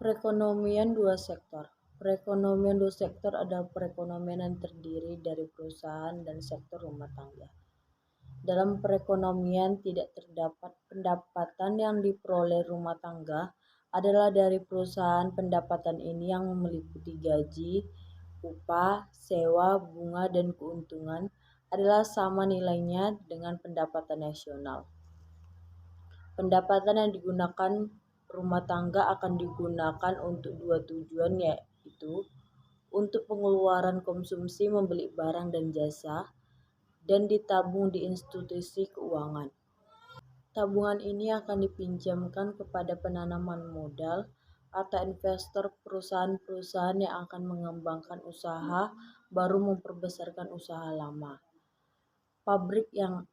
Perekonomian dua sektor. Perekonomian dua sektor adalah perekonomian yang terdiri dari perusahaan dan sektor rumah tangga. Dalam perekonomian tidak terdapat pendapatan yang diperoleh rumah tangga adalah dari perusahaan. Pendapatan ini yang meliputi gaji, upah, sewa, bunga, dan keuntungan adalah sama nilainya dengan pendapatan nasional. Pendapatan yang digunakan rumah tangga akan digunakan untuk dua tujuan, yaitu untuk pengeluaran konsumsi membeli barang dan jasa, dan ditabung di institusi keuangan. Tabungan ini akan dipinjamkan kepada penanaman modal atau investor perusahaan-perusahaan yang akan mengembangkan usaha baru memperbesarkan usaha lama. Pabrik yang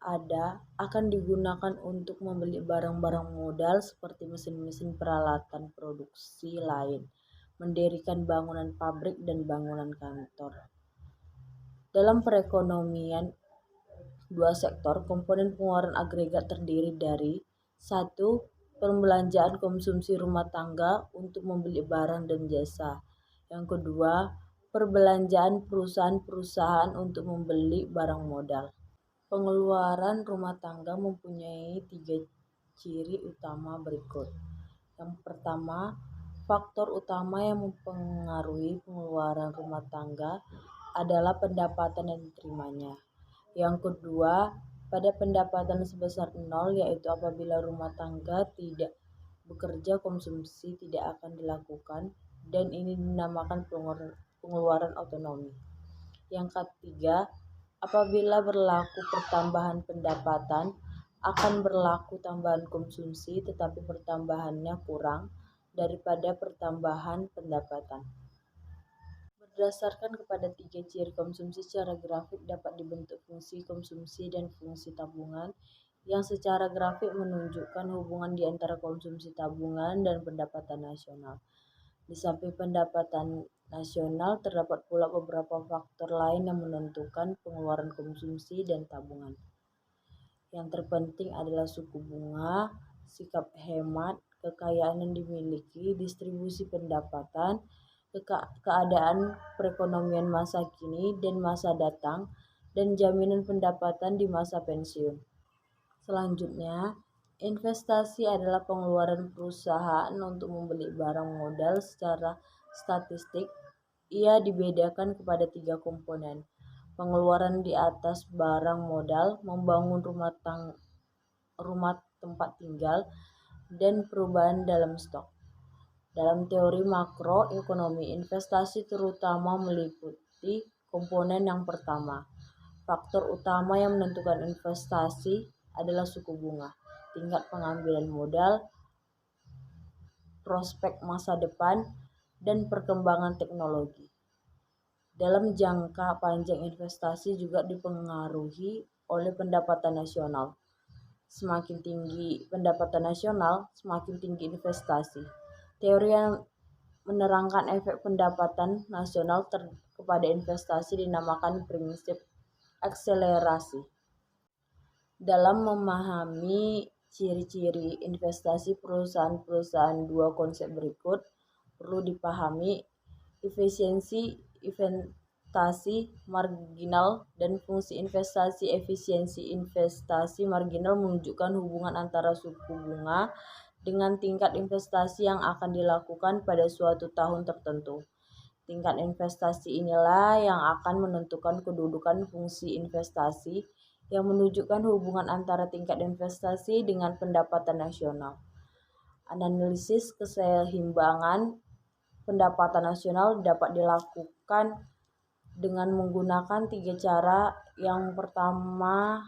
ada akan digunakan untuk membeli barang-barang modal seperti mesin-mesin peralatan produksi lain, mendirikan bangunan pabrik dan bangunan kantor. Dalam perekonomian dua sektor, komponen pengeluaran agregat terdiri dari 1. Pembelanjaan konsumsi rumah tangga untuk membeli barang dan jasa. Yang kedua, perbelanjaan perusahaan-perusahaan untuk membeli barang modal. Pengeluaran rumah tangga mempunyai 3 ciri utama berikut. Yang pertama, faktor utama yang mempengaruhi pengeluaran rumah tangga adalah pendapatan yang diterimanya. Yang kedua, pada pendapatan sebesar 0, yaitu apabila rumah tangga tidak bekerja, konsumsi tidak akan dilakukan, dan ini dinamakan pengeluaran otonomi. Yang ketiga, apabila berlaku pertambahan pendapatan, akan berlaku tambahan konsumsi, tetapi pertambahannya kurang daripada pertambahan pendapatan. Berdasarkan kepada 3 ciri konsumsi secara grafik dapat dibentuk fungsi konsumsi dan fungsi tabungan, yang secara grafik menunjukkan hubungan di antara konsumsi tabungan dan pendapatan nasional. Di samping pendapatan nasional, terdapat pula beberapa faktor lain yang menentukan pengeluaran konsumsi dan tabungan. Yang terpenting adalah suku bunga, sikap hemat, kekayaan yang dimiliki, distribusi pendapatan, keadaan perekonomian masa kini dan masa datang, dan jaminan pendapatan di masa pensiun. Selanjutnya, investasi adalah pengeluaran perusahaan untuk membeli barang modal. Secara statistik, ia dibedakan kepada 3 komponen. Pengeluaran di atas barang modal, membangun rumah tempat tinggal, dan perubahan dalam stok. Dalam teori makroekonomi, investasi terutama meliputi komponen yang pertama. Faktor utama yang menentukan investasi adalah suku bunga, tingkat pengambilan modal, prospek masa depan, dan perkembangan teknologi. Dalam jangka panjang, investasi juga dipengaruhi oleh pendapatan nasional. Semakin tinggi pendapatan nasional, semakin tinggi investasi. Teori yang menerangkan efek pendapatan nasional kepada investasi dinamakan prinsip akselerasi. Dalam memahami ciri-ciri investasi perusahaan-perusahaan, 2 konsep berikut perlu dipahami: efisiensi investasi marginal dan fungsi investasi. Efisiensi investasi marginal menunjukkan hubungan antara suku bunga dengan tingkat investasi yang akan dilakukan pada suatu tahun tertentu. Tingkat investasi inilah yang akan menentukan kedudukan fungsi investasi, yang menunjukkan hubungan antara tingkat investasi dengan pendapatan nasional. Analisis keseimbangan pendapatan nasional dapat dilakukan dengan menggunakan 3 cara. Yang pertama,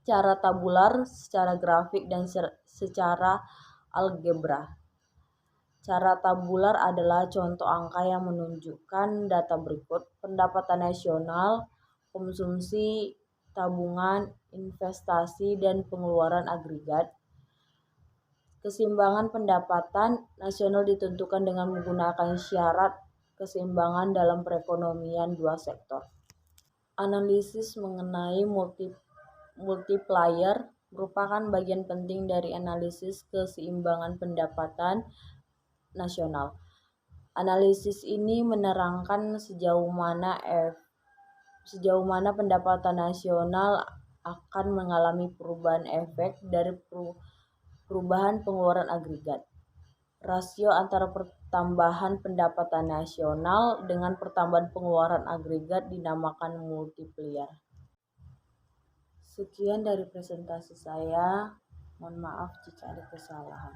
cara tabular, secara grafik, dan secara algebra. Cara tabular adalah contoh angka yang menunjukkan data berikut: pendapatan nasional, konsumsi, tabungan, investasi, dan pengeluaran agregat. Keseimbangan pendapatan nasional ditentukan dengan menggunakan syarat keseimbangan dalam perekonomian dua sektor. Analisis mengenai multiplier merupakan bagian penting dari analisis keseimbangan pendapatan. nasional. Analisis ini menerangkan sejauh mana pendapatan nasional akan mengalami perubahan efek dari perubahan pengeluaran agregat. Rasio antara pertambahan pendapatan nasional dengan pertambahan pengeluaran agregat dinamakan multiplier. Sekian dari presentasi saya. Mohon maaf jika ada kesalahan.